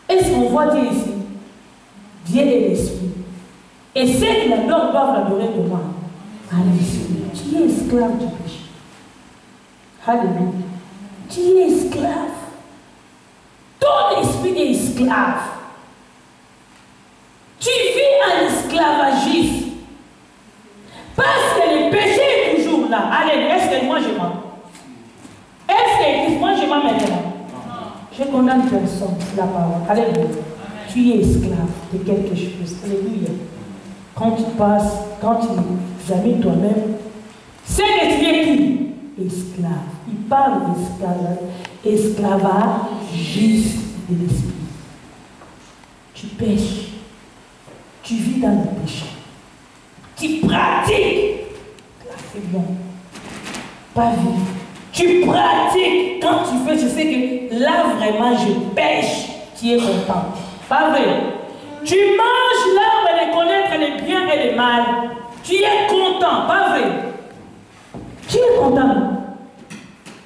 Est-ce qu'on voit Dieu ici? Dieu est l'esprit. Et ceux qui l'adorent doivent l'adorer comment? À l'esprit. Tu es esclave du péché. Alléluia. Tu es esclave. Ton esprit est esclave. Tu vis en esclavagisme. Parce que le péché est toujours là. Alléluia. Est-ce que moi je mens? Est-ce que moi je mens maintenant? Je condamne personne, c'est la parole. Alléluia. Tu es esclave de quelque chose. Alléluia. Quand tu passes, quand tu examines toi-même, c'est que tu es qui? Esclave. Il parle d'esclavagiste de l'esprit. Tu pêches. Tu vis dans le péché. Tu pratiques. Là, c'est bon. Pas vivre. Tu pratiques. Quand tu fais, je sais que là, vraiment, je pêche. Tu es content. Pas vrai. Tu manges l'arbre de connaître les biens et les mal. Tu es content. Pas vrai. Tu es content.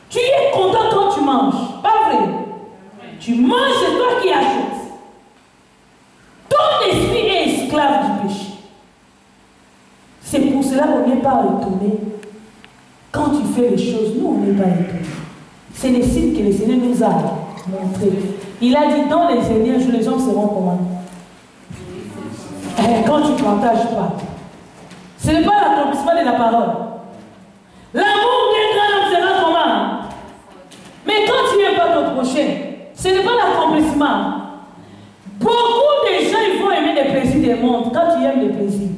Tu es content quand tu manges. Pas vrai. Tu manges, c'est toi qui achètes. Ton esprit est esclave du péché. C'est pour cela qu'on n'est pas étonné. Quand tu fais les choses, nous, on n'est pas étonnés. C'est les signes que le Seigneur nous a montrés. Il a dit, dans les derniers jours, les hommes seront comment? Quand tu ne partages pas. Ce n'est pas l'accomplissement de la parole. L'amour d'un grand homme sera comment? Mais quand tu n'aimes pas ton prochain, ce n'est pas l'accomplissement. Beaucoup de gens ils vont aimer les plaisirs du monde. Quand tu aimes les plaisirs,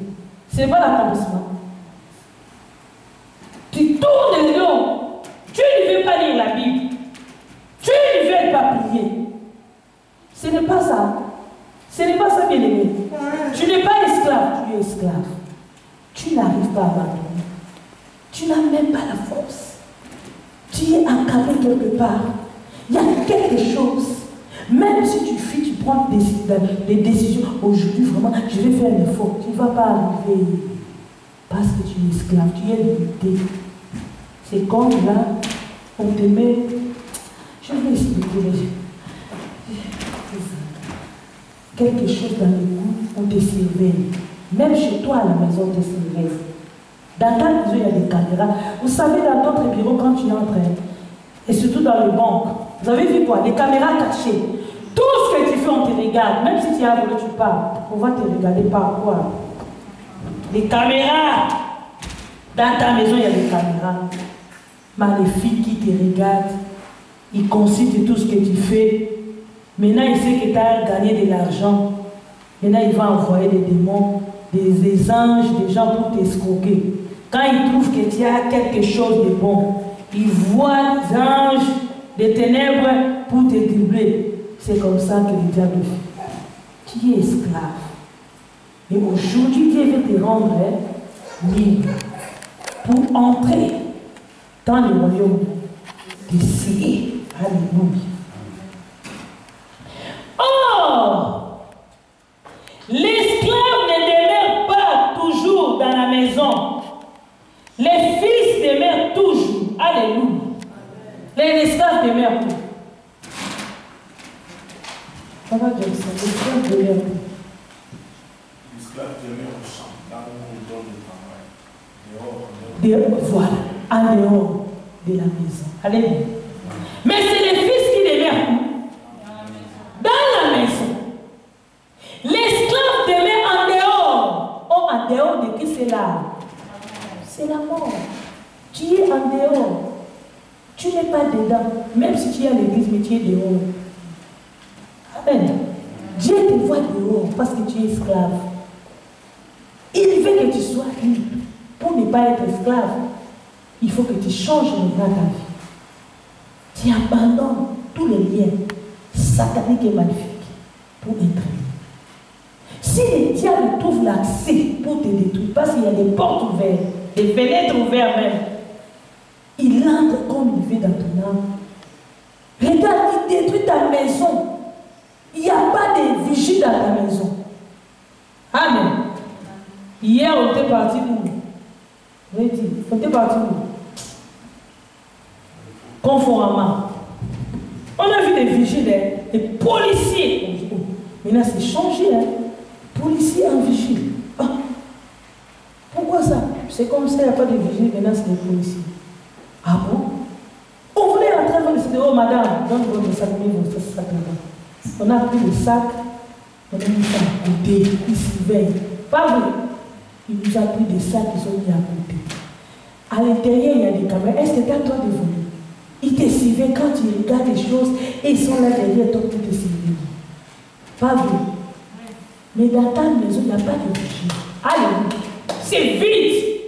ce n'est pas l'accomplissement. Tu tournes le dos. Tu ne veux pas lire la Bible. Tu ne veux pas prier. Ce n'est pas ça. Ce n'est pas ça, bien-aimé. Tu n'es pas esclave, tu es esclave. Tu n'arrives pas à abandonner. Tu n'as même pas la force. Tu es encadré quelque part. Il y a quelque chose. Même si tu fuis, tu prends des décisions. Aujourd'hui, vraiment, je vais faire un effort. Tu ne vas pas arriver. Parce que tu es esclave, tu es limité. C'est comme là, on te met. Je vais expliquer. Quelque chose dans le goût, on te surveille. Même chez toi à la maison, on te surveille. Dans ta maison, il y a des caméras. Vous savez, dans notre bureau, quand tu entres, et surtout dans le banque, vous avez vu quoi? Les caméras cachées. Tout ce que tu fais, on te regarde. Même si tu as volé, tu parles. On va te regarder par quoi? Les caméras. Dans ta maison, il y a des caméras. Maléfiques qui te regardent. Ils consultent tout ce que tu fais. Maintenant, il sait que tu as gagné de l'argent. Maintenant, il va envoyer des démons, des anges, des gens pour t'escroquer. Quand il trouve que tu as quelque chose de bon, il voit des anges, des ténèbres pour te dribbler. C'est comme ça que le diable fait. Tu es esclave. Et aujourd'hui, Dieu veut te rendre libre pour entrer dans le royaume des cieux. Alléluia. Or, l'esclave ne demeure pas toujours dans la maison. Les fils demeurent toujours. Alléluia. Les esclaves demeurent toujours. On va dire ça. L'esclave demeure toujours. L'esclave demeure au champ, là où on donne le travail. Voilà, en dehors de la maison. Alléluia. Mais c'est les fils qui demeurent dans la maison. L'esclave demeure en dehors. Oh, en dehors de qui c'est là? C'est la mort. Tu es en dehors. Tu n'es pas dedans. Même si tu es à l'église, mais tu es dehors. Amen. Dieu te voit dehors parce que tu es esclave. Il veut que tu sois libre. Pour ne pas être esclave, il faut que tu changes ta vie. Tu abandonnes tous les liens sataniques et maléfiques pour être libre. Si le diable trouve l'accès pour te détruire, parce qu'il y a des portes ouvertes, des fenêtres ouvertes même, il entre comme il veut dans ton âme. Regarde, il détruit ta maison. Il n'y a pas de vigie dans ta maison. Amen. Hier, on était parti où? On était parti où? Conformément. On a vu des vigiles, des policiers. Maintenant, c'est changé. Policiers en vigile. Ah. Pourquoi ça? C'est comme ça, il n'y a pas de vigile, maintenant c'est des policiers. Ah bon? On voulait entrer dans le studio, oh madame, donne votre sac, votre sac là-bas. On a pris le sac, on a mis ça à côté, il surveille. Pas vrai? Il nous a pris des sacs qui sont mis à côté. À l'intérieur, il y a des caméras. Est-ce que tu as toi de voler? Ils te surveillent quand tu regardes des choses et ils sont là derrière toi pour te surveiller. Pas vrai? Mais dans ta maison, il n'y a pas de vigile. Alléluia. C'est vite.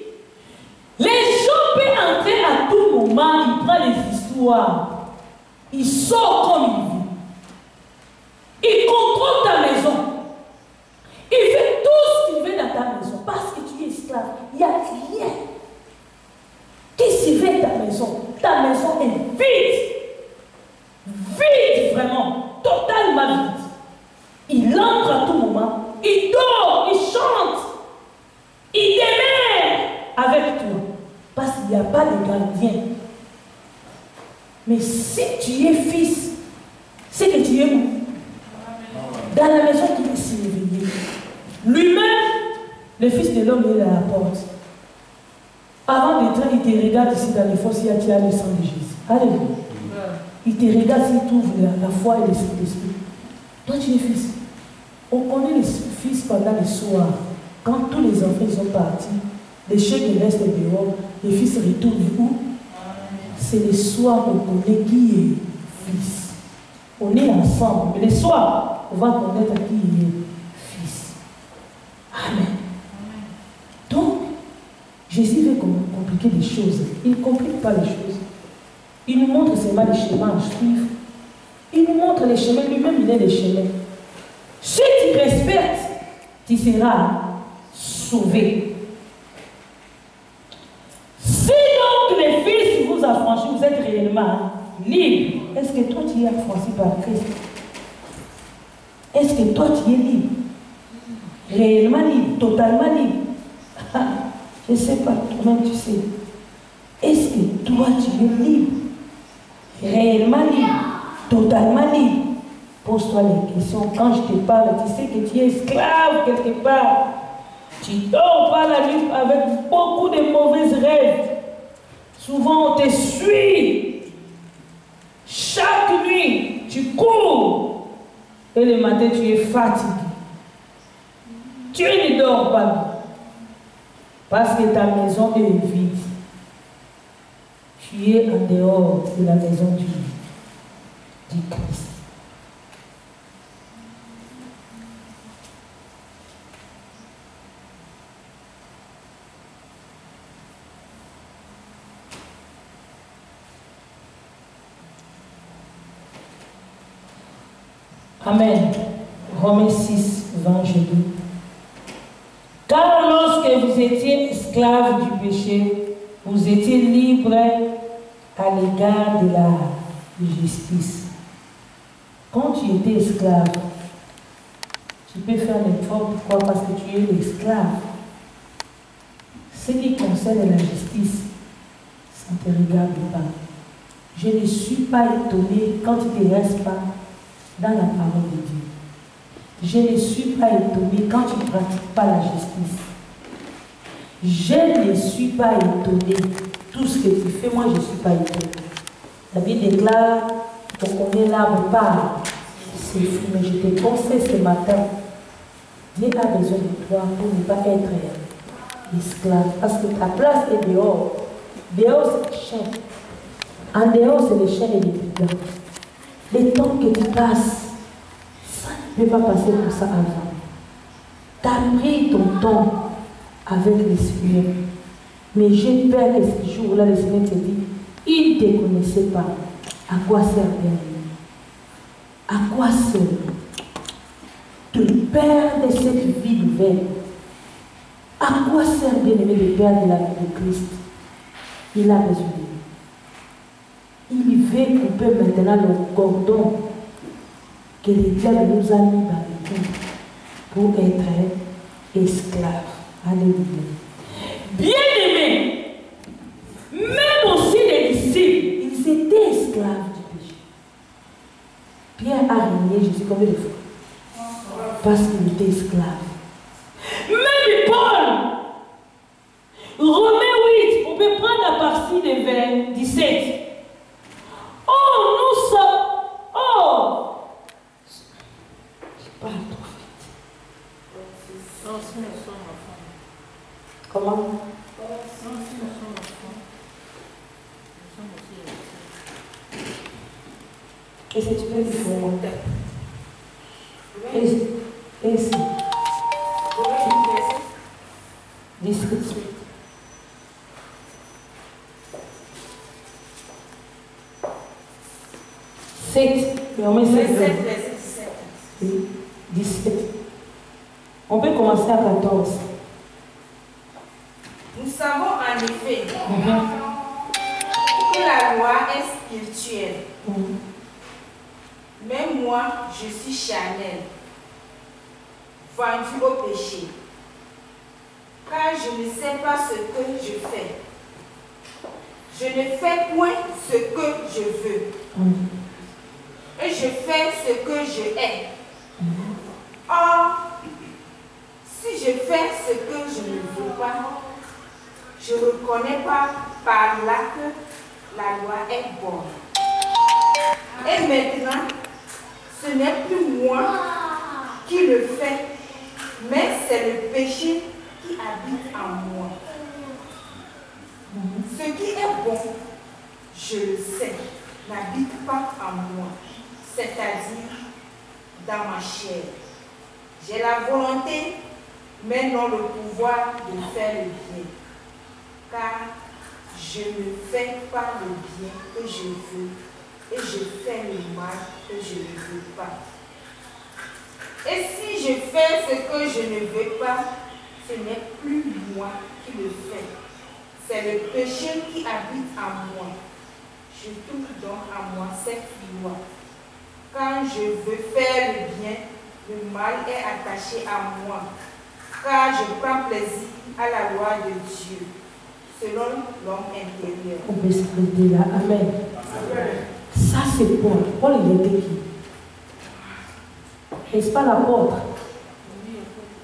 Les gens peuvent entrer à tout moment, ils prennent les histoires. Ils sortent comme ils veulent. Ils contrôlent ta maison. Ils font tout ce qu'ils veulent dans ta maison. Parce que tu es esclave. Il n'y a rien qui surveille ta maison. Ta maison est vide. Vide, vraiment. Totalement vide. Il entre à tout moment. Il dort, il chante. Il demeure avec toi. Parce qu'il n'y a pas de gardien. Mais si tu es fils, c'est que tu es où? Dans la maison qui est surveillée. Lui-même, le fils de l'homme, il est à la porte. Avant d'entrer, il te regarde ici dans les fosses, il y a le sang de Jésus. Alléluia. Il te regarde s'il trouve la foi et le Saint-Esprit. Toi, tu es fils. On connaît les fils pendant le soir. Quand tous les enfants sont partis, les chefs restent dehors, les fils retournent où? C'est le soir qu'on connaît qui est fils. On est ensemble, mais le soir, on va connaître qui est fils. Amen. Donc, Jésus veut compliquer les choses. Il ne complique pas les choses. Il nous montre seulement les chemins à suivre. Il nous montre les chemins, lui-même il est les chemins. Si tu respectes, tu seras sauvé. Si donc les fils vous affranchissent, vous êtes réellement libre. Est-ce que toi tu es affranchi par Christ? Est-ce que toi tu es libre? Réellement libre, totalement libre? Je ne sais pas, toi-même tu sais. Est-ce que toi tu es libre? Réellement libre, totalement libre? Pose-toi les questions. Quand je te parle, tu sais que tu es esclave quelque part. Tu dors pas la nuit avec beaucoup de mauvais rêves. Souvent, on te suit. Chaque nuit, tu cours. Et le matin, tu es fatigué. Tu ne dors pas. Parce que ta maison est vide. Tu es en dehors de la maison du Christ. Amen. Romains 6, 20, je dis. Car lorsque vous étiez esclaves du péché, vous étiez libres à l'égard de la justice. Quand tu étais esclave, tu peux faire l'effort. Pourquoi? Parce que tu es l'esclave. Ce qui concerne la justice, ça ne te regarde pas. Je ne suis pas étonné quand tu ne restes pas dans la parole de Dieu. Je ne suis pas étonné quand tu ne pratiques pas la justice. Je ne suis pas étonné. Tout ce que tu fais, moi je ne suis pas étonné. La Bible déclare qu'on connaît l'arbre par ses fruits. Mais je te conseille ce matin, Dieu a besoin de toi pour ne pas être esclave. Parce que ta place est dehors. Dehors c'est le chien. En dehors c'est le chien et les brigands. Le temps que tu passes, ça ne peut pas passer comme ça avant. Tu as pris ton temps avec le Seigneur. Mais j'ai peur que ce jour-là, le Seigneur te dit, il ne te connaissait pas. À quoi sert bien? À quoi sert de perdre cette vie nouvelle? À quoi sert bien aimé de perdre la vie de Christ? Il a besoin de nous. Il veut couper maintenant le cordon que le diable nous a mis dans le cou pour être esclaves. Alléluia. Bien-aimés, même aussi les disciples, ils étaient esclaves du péché. Pierre a régné Jésus combien de fois? Parce qu'il était esclave. Même Paul, Romains 8, on peut prendre à partir de vers 17. Oh, nous sommes. Oh! Je parle trop vite. Comment? Et si tu peux lui faire et si 17. 7, mais on met 7. 17. On peut commencer à 14. Nous savons en effet que la loi est spirituelle. Mais moi, je suis charnel, vendu au péché. Car je ne sais pas ce que je fais. Je ne fais point ce que je veux. Et je fais ce que je hais. Or, si je fais ce que je ne veux pas, je ne reconnais pas par là que la loi est bonne. Et maintenant, ce n'est plus moi qui le fais, mais c'est le péché qui habite en moi. Ce qui est bon, je le sais, n'habite pas en moi, c'est-à-dire dans ma chair. J'ai la volonté, mais non le pouvoir de faire le bien. Car je ne fais pas le bien que je veux, et je fais le mal que je ne veux pas. Et si je fais ce que je ne veux pas, ce n'est plus moi qui le fais. C'est le péché qui habite en moi. Je trouve donc en moi cette loi. Quand je veux faire le bien, le mal est attaché à moi. Car je prends plaisir à la loi de Dieu, selon l'homme intérieur. On peut s'arrêter là. Amen. Ça, c'est Paul. Paul, il était qui? N'est-ce pas l'apôtre?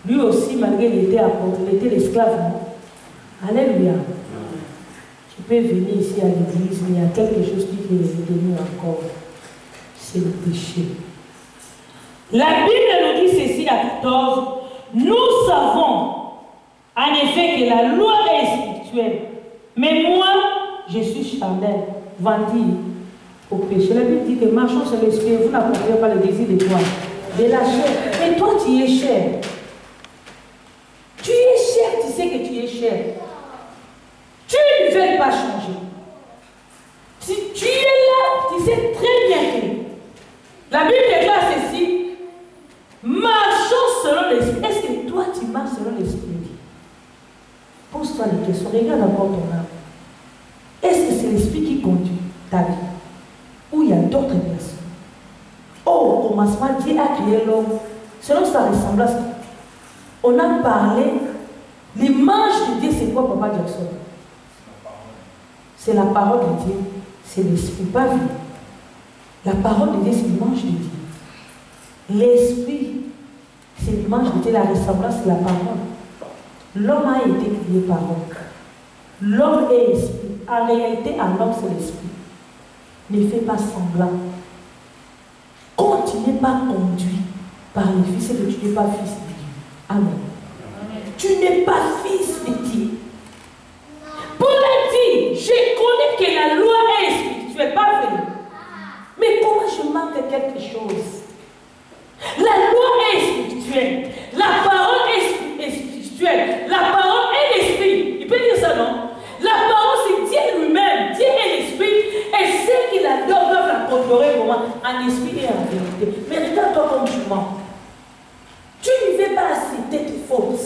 Lui aussi, malgré qu'il était apôtre, il était l'esclave. Alléluia. Tu peux venir ici à l'église, mais il y a quelque chose qui est retenu encore. C'est le péché. La Bible nous dit ceci à 14. Nous savons en effet que la loi est spirituelle, mais moi, je suis charnel, vendu au péché. La Bible dit que marchons sur l'esprit, vous n'accomplirez pas le désir de toi, de la chair. Et toi, tu es cher. Tu es cher, tu sais que tu es cher. Tu ne veux pas changer. Si tu es là, tu sais très bien que la Bible déclare ceci. Marchons selon l'esprit. Est-ce que toi, tu marches selon l'esprit? Pose-toi les questions. Regarde d'abord ton âme. Est-ce que c'est l'esprit qui conduit ta vie? Ou il y a d'autres personnes? Oh, au commencement, Dieu a créé l'homme selon sa ressemblance. On a parlé, l'image de Dieu, c'est quoi, Papa Jackson? C'est la parole de Dieu. C'est l'esprit, pas vie. La parole de Dieu, c'est l'image de Dieu. L'esprit, c'est l'image de Dieu, la ressemblance, c'est la parole. L'homme a été créé par l'homme. L'homme est l'esprit. En réalité, un homme, c'est l'esprit. Ne fais pas semblant. Quand tu n'es pas conduit par le Fils, c'est que tu n'es pas fils de Dieu. Amen. Tu n'es pas fils de Dieu. Paul a dit, je connais que la loi est spirituelle, pas vrai. Mais comment je manque quelque chose? La loi est spirituelle. La parole est spirituelle. La parole est l'esprit. Il peut dire ça, non? La parole, c'est Dieu lui-même. Dieu est l'esprit. Et ceux qui l'adorent doivent la contrôler comment? En esprit et en vérité. Mais regarde-toi comme tu mens. Tu ne veux pas accepter tes fautes.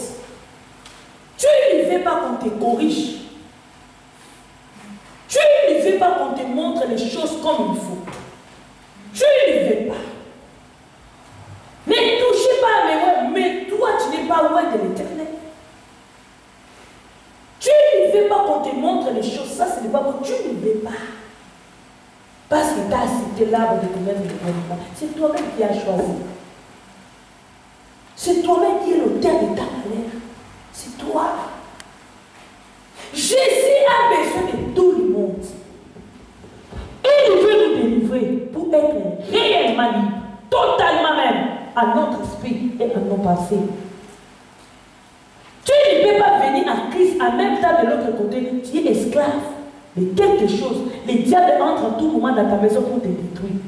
Tu ne veux pas qu'on te corrige. Tu ne veux pas qu'on te montre les choses comme il faut. Tu ne veux pas. Ne touchez pas à mes mots, mais toi, tu n'es pas loin de l'éternel. Tu ne veux pas qu'on te montre les choses, ça, ce n'est pas bon. Tu ne veux pas. Parce que tu as accepté l'arbre de connaître C'est toi-même qui as choisi. C'est toi-même qui es l'auteur de ta colère. C'est toi. Jésus a besoin de tout le monde. Et il veut nous délivrer pour être réellement libre, totalement même, à notre esprit et à nos pensées. Tu ne peux pas venir à Christ en même temps de l'autre côté, tu es esclave de quelque chose. Les diables entrent en tout moment dans ta maison pour te détruire.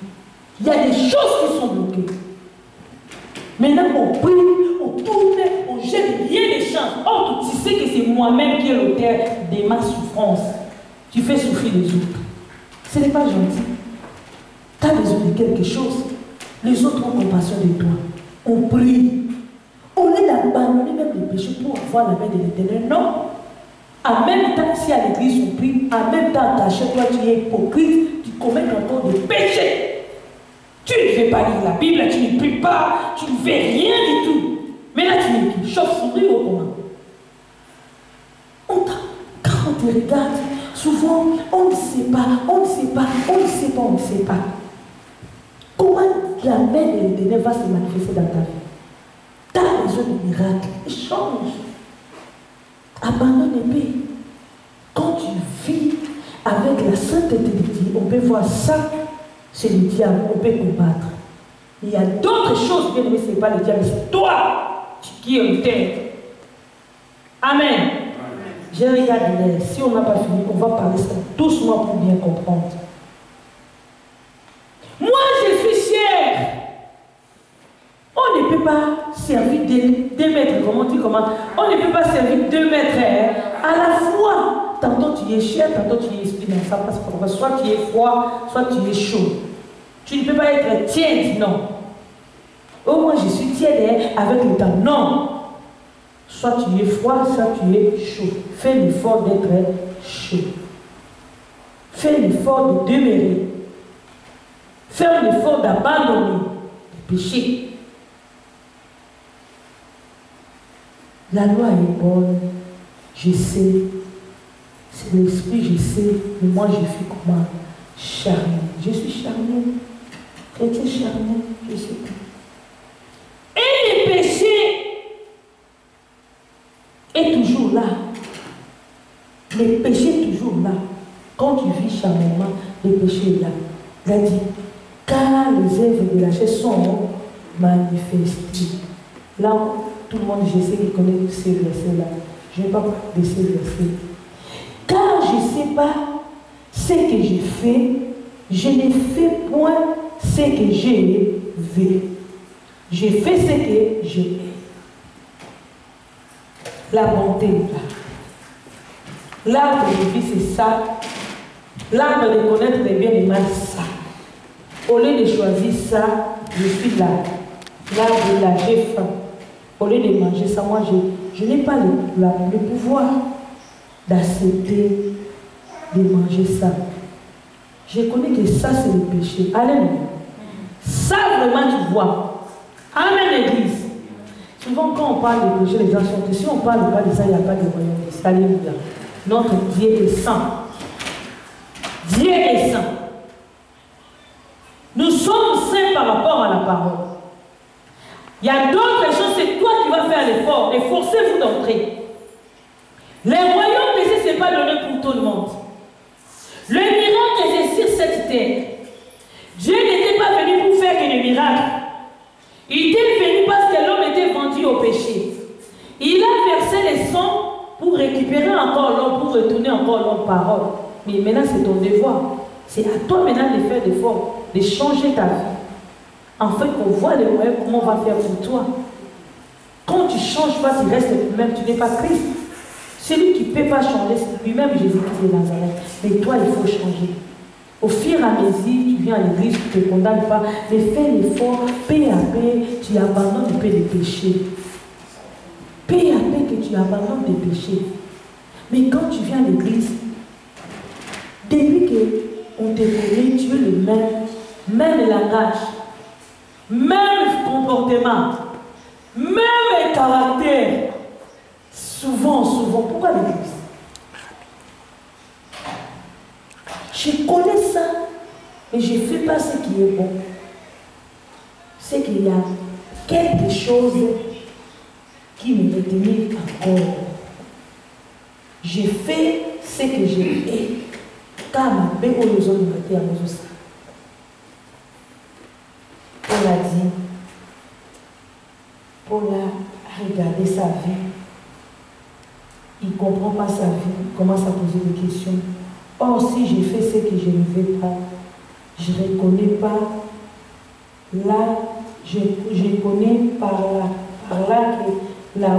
Il y a des choses qui sont bloquées. Maintenant, on prie, on tourne, on jette, rien ne change. Or, tu sais que c'est moi-même qui est l'auteur de ma souffrance. Tu fais souffrir les autres. Ce n'est pas gentil. Tu as besoin de quelque chose. Les autres ont compassion de toi. On prie. On est d'abandonner même les péchés pour avoir la main de l'Éternel. Non. En même temps, si à l'église on prie, en même temps, chez toi, tu es hypocrite, tu commets encore des péchés. Tu ne fais pas lire la Bible, tu ne pries pas, tu ne fais rien du tout. Mais là, tu chauves-souris au comment. Quand on te regarde, souvent, on ne sait pas, on ne sait pas, on ne sait pas, on ne sait pas. Comment la main de l'Éternel va se manifester dans ta vie? Tu as besoin de miracles. Change. Abandonne les pays. Quand tu vis avec la sainteté de Dieu, on peut voir ça, c'est le diable, on peut combattre. Il y a d'autres choses, bien aimé, ce n'est pas le diable, c'est toi qui es le terre. Amen. Je regarde l'air. Si on n'a pas fini, on va parler ça doucement pour bien comprendre. Moi, je suis fier. On ne peut pas servir deux maîtres, comment on dit comment? On ne peut pas servir deux maîtres à la fois. Tantôt tu es cher, tantôt tu es spinel. Ça passe pas. Soit tu es froid, soit tu es chaud. Tu ne peux pas être tiède, non. Oh, moi je suis tiède avec le temps. Non. Soit tu es froid, soit tu es chaud. Fais l'effort d'être chaud. Fais l'effort de demeurer. Fais l'effort d'abandonner le péché. La loi est bonne, je sais. C'est l'esprit, je sais. Mais moi, je suis comment? Charnel. Je suis charnel. Chrétien charnel, je sais plus. Et le péché est toujours là. Le péché est toujours là. Quand tu vis charnellement, le péché est là. Il a dit, car les œuvres de la chair sont manifestées. Là, tout le monde, je sais qu'il connaît ces versets-là. Je ne vais pas parler de ces versets. Car je ne sais pas ce que j'ai fait, je ne fais point ce que j'ai vu. J'ai fait ce que j'ai fait. La bonté est là. L'arbre de vie, c'est ça. L'arbre de connaître le bien et le mal, c'est ça. Au lieu de choisir ça, je suis là. L'arbre de là, j'ai faim. Au lieu de manger ça, moi, je n'ai pas le pouvoir d'accepter de manger ça. Je connais que ça, c'est le péché. Alléluia. Ça, vraiment, tu vois. Amen, l'église. Souvent, quand on parle de péché, les gens sont que si on ne parle pas de ça, il n'y a pas de royaume. Alléluia. Notre Dieu est saint. Dieu est saint. Nous sommes saints par rapport à la parole. Il y a d'autres choses, c'est toi qui vas faire l'effort. Et forcez-vous d'entrer. Les royaumes de Dieu, ce n'est pas donné pour tout le monde. Le miracle est sur cette terre. Dieu n'était pas venu pour faire que des miracles. Il était venu parce que l'homme était vendu au péché. Il a versé les sangs pour récupérer encore l'homme, pour retourner encore l'homme parole. Mais maintenant, c'est ton devoir. C'est à toi maintenant de faire l'effort, de changer ta vie. En fait, qu'on voit les moyens, comment on va faire pour toi. Quand tu ne changes pas, tu restes le même, tu n'es pas Christ. Celui qui ne peut pas changer, c'est lui-même Jésus-Christ de Nazareth. Mais toi, il faut changer. Au fur et à mesure, tu viens à l'église, tu ne te condamnes pas, mais fais l'effort, peu à peu, tu abandonnes un peu les péchés. Peu à peu que tu abandonnes des péchés. Mais quand tu viens à l'église, depuis qu'on te connaît, tu es le même langage, même comportement, même caractère. Souvent, pourquoi l'église? Je connais ça, mais je ne fais pas ce qui est bon. c'est qu'il y a quelque chose qui me retenait encore. J'ai fait ce que j'ai fait. Car ma belle aux autres m'étaient à nous aussi. Paul a dit, Paul a regardé sa vie. Il ne comprend pas sa vie, il commence à poser des questions. Or, si j'ai fait ce que je ne veux pas, je ne reconnais pas. Là, je connais par là que la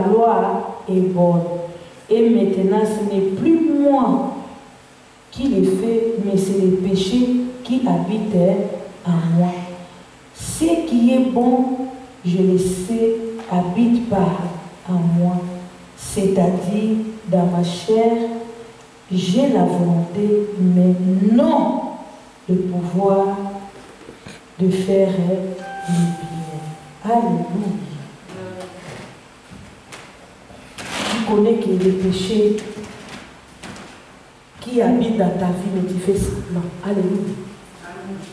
loi est bonne. Et maintenant, ce n'est plus moi qui les fait, mais c'est le péché qui habite en moi. Ce qui est bon, je le sais, habite pas en moi. C'est-à-dire, dans ma chair, j'ai la volonté, mais non le pouvoir de faire le bien. Alléluia. Tu connais que les péchés qui habitent dans ta vie, mais tu fais semblant. Alléluia.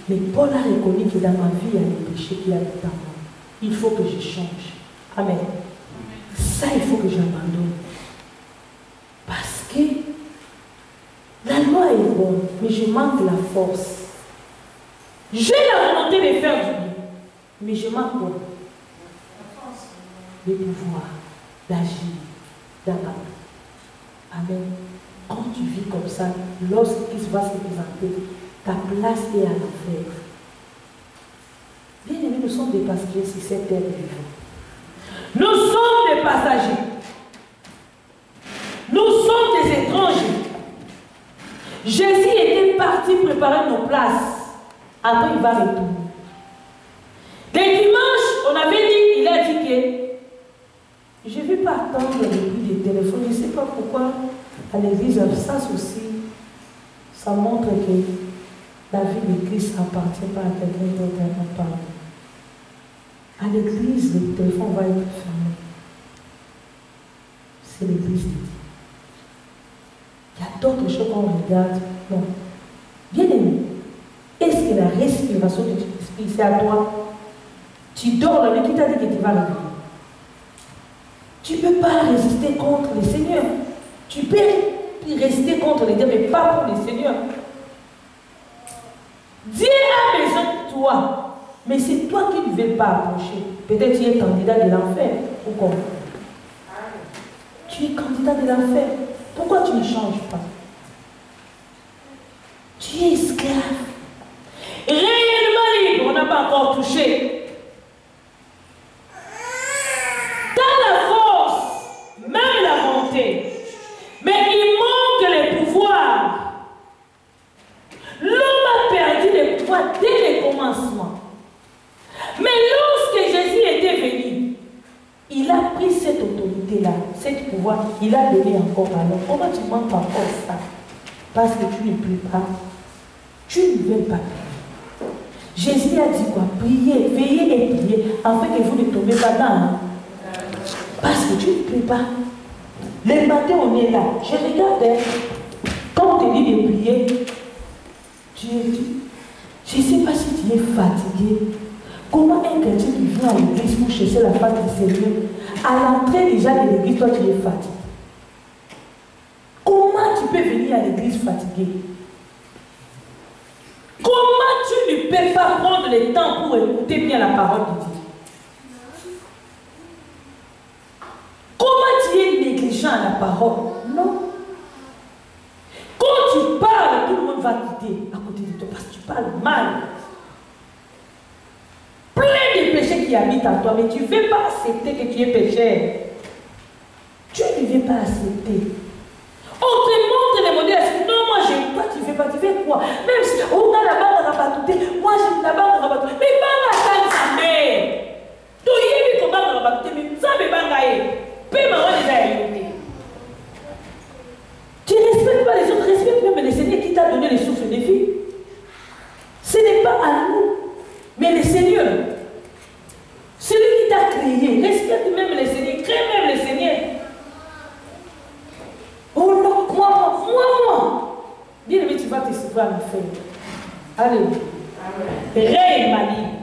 Mais Paul a reconnu que dans ma vie, il y a des péchés qui habitent en moi. Il faut que je change. Amen. Ça, il faut que j'abandonne. Parce que la loi est bonne, mais je manque la force. J'ai la volonté de faire du bien, mais je manque quoi? Le pouvoir d'agir, d'abandonner. Amen. Quand tu vis comme ça, lorsqu'il va se présenter, ta place est à l'enfer. Bien aimés, nous sommes des passagers sur cette terre vivante. Nous sommes des passagers. Nous sommes des étrangers. Jésus était parti préparer nos places. Après, il va retourner. Les dimanches, on avait dit, il a dit que je ne vais pas attendre le prix des téléphones. Je ne sais pas pourquoi à l'église, ça aussi, ça montre que la vie de Christ appartient pas à quelqu'un d'autre. À l'église, le téléphone va être fermé. C'est l'église de Dieu. Il y a d'autres choses qu'on regarde. Non. Bien aimé, est-ce que la respiration de l'esprit, c'est à toi? Tu dors la nuit, qui t'a dit que tu vas réveiller? Tu ne peux pas résister contre le Seigneur. Tu peux résister contre les dieux, mais pas pour le Seigneur. Dieu a besoin de toi, mais c'est toi qui ne veux pas approcher. Peut-être tu es candidat de l'enfer. Ou comment? Tu es candidat de l'enfer. Pourquoi tu ne changes pas? Tu es esclave. Réellement libre, on n'a pas encore touché. Dans la force, même la volonté. Mais il manque les pouvoirs. L'homme a perdu les pouvoirs dès le commencement. Mais lorsque Jésus était venu, il a pris cette autorité-là, cette pouvoir, il a donné encore à l'homme. Pourquoi tu manques encore ça? Parce que tu ne pries pas. Tu ne veux pas prier. Jésus a dit quoi? Priez, veillez et priez, afin que vous ne tombez pas dans. Parce que tu ne pries pas. Le matin, on est là. Je regarde, quand on te dit de prier, je ne sais pas si tu es fatigué. Comment un chrétien qui vient à l'église pour chercher la face du Seigneur, à l'entrée déjà de l'église, toi tu es fatigué? Comment tu peux venir à l'église fatigué? Comment tu ne peux pas prendre le temps pour écouter bien la parole de Dieu? Comment tu es négligent à la parole? Non. Quand tu parles, tout le monde va quitter à côté de toi parce que tu parles mal. Plein de péchés qui habitent en toi, mais tu ne veux pas accepter que tu es pécheur. Tu ne veux pas accepter. On te montre les modèles. Non, moi je ne pas, tu fais pas, tu fais quoi? Même si on a la bande rabatouté, moi j'ai la bande rabatouté. Mais pas la tante sa mère. Tu y es mis ton bande rabatouté, mais ça me bangaye. Tu ne respectes pas les autres, respecte même le Seigneur qui t'a donné les souffles de vie. Ce n'est pas à nous, mais le Seigneur. Celui qui t'a créé, respecte même le Seigneur, crée même le Seigneur. Oh non, moi. Bien aimé, tu vas te souffrir à la fin. Alléluia. Réellement libre.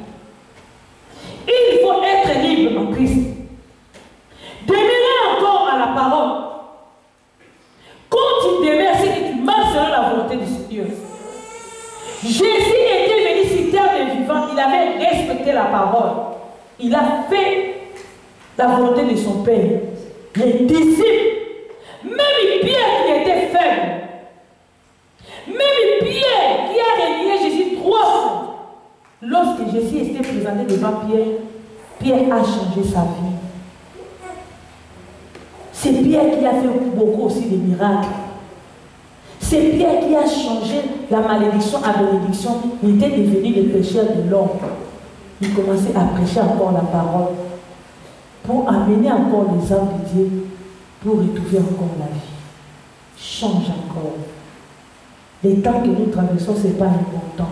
la parole. Il a fait la volonté de son Père. Les disciples, même Pierre qui était faible, même Pierre qui a renié Jésus 3 fois, lorsque Jésus était présenté devant Pierre, Pierre a changé sa vie. C'est Pierre qui a fait beaucoup aussi de miracles. C'est Pierre qui a changé la malédiction à bénédiction. Il était devenu le pécheur de l'homme. Il commençait à prêcher encore la parole pour amener encore les âmes de Dieu, pour retrouver encore la vie. Change encore. Les temps que nous traversons, ce n'est pas important.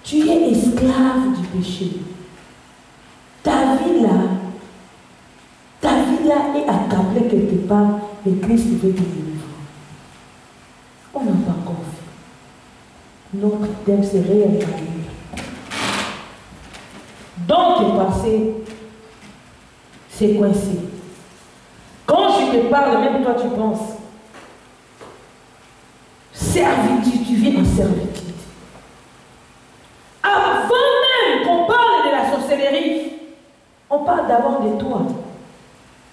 Tu es esclave du péché. Ta vie là est accablée quelque part, et Christ veut te délivrer. On n'a pas encore fait. Notre thème, c'est réel. Dans tes passés, c'est coincé. Quand je te parle, même toi tu penses, servitude, tu vis en servitude. Avant même qu'on parle de la sorcellerie, on parle d'abord de toi.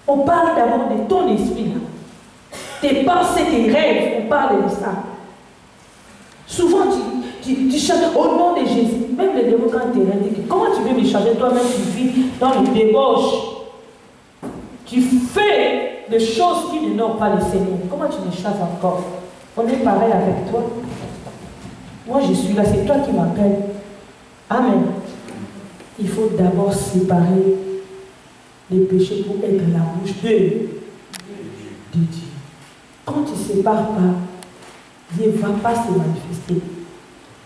On parle d'abord de ton esprit. Tes pensées, tes rêves, on parle de ça. Souvent, tu chantes au nom de Jésus. Même les démons, quand tu es dit, comment tu veux me changer? Toi-même, tu vis dans le débauche. Tu fais des choses qui n'honorent pas le Seigneur. Comment tu me chasses encore? On est pareil avec toi. Moi, je suis là, c'est toi qui m'appelles. Amen. Il faut d'abord séparer les péchés pour être la bouche de Dieu. Quand tu ne sépares pas, Dieu ne va pas se manifester.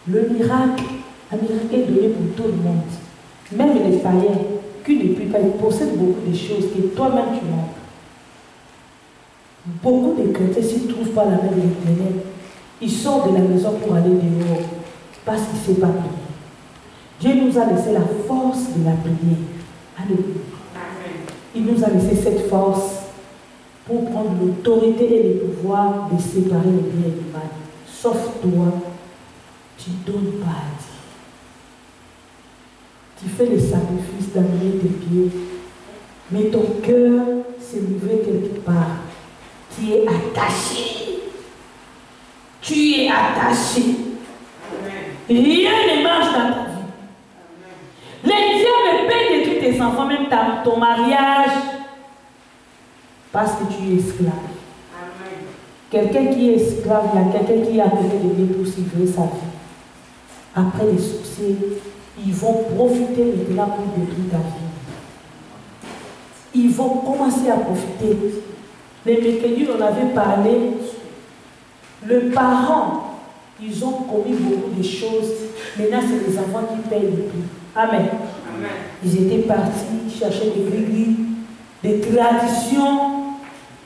Le miracle, un miracle est donné pour tout le monde. Même les païens qui ne puissent pas, ils possèdent beaucoup de choses que toi-même tu manques. Beaucoup de chrétiens, s'ils ne trouvent pas la main de l'Éternel, ils sortent de la maison pour aller dehors parce qu'ils ne savent pas prier. Dieu nous a laissé la force de la prière. Alléluia. Il nous a laissé cette force pour prendre l'autorité et le pouvoir de séparer le bien et le mal. Sauf toi, tu ne donnes pas à Dieu. Tu fais le sacrifice d'amener tes pieds, mais ton cœur s'est livré quelque part. Tu es attaché. Tu es attaché. Rien ne marche dans ta vie. Les diables peuvent détruire tes enfants, même ton mariage, parce que tu es esclave. Quelqu'un qui est esclave, il y a quelqu'un qui est appelé de Dieu pour sauver sa vie. Après les succès, ils vont profiter maintenant pour détruire ta vie. Ils vont commencer à profiter. Les mécaniques, on avait parlé. Les parents, ils ont commis beaucoup de choses. Maintenant, c'est les enfants qui payent le prix. Amen. Amen. Ils étaient partis chercher des gris, des traditions.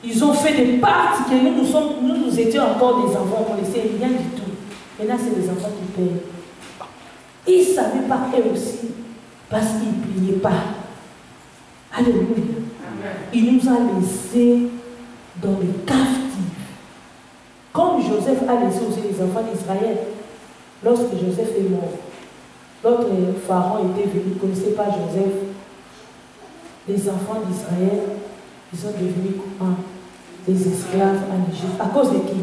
Ils ont fait des parties que nous étions encore des enfants. On ne sait rien du tout. Maintenant, c'est les enfants qui payent. Ils ne savaient pas eux aussi. Parce qu'ils ne priaient pas. Alléluia. Amen. Il nous a laissés dans les captifs. Comme Joseph a laissé aussi les enfants d'Israël. Lorsque Joseph est mort, l'autre pharaon était venu, il ne connaissait pas Joseph. Les enfants d'Israël, ils sont devenus des esclaves en Égypte. À cause de qui?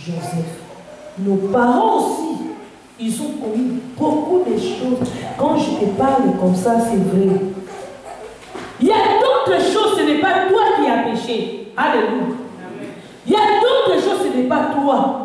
Joseph. Nos parents aussi, ils ont commis beaucoup de choses. Quand je te parle comme ça, c'est vrai. Il y a d'autres choses, ce n'est pas toi qui as péché. Alléluia. Il y a d'autres choses, ce n'est pas toi.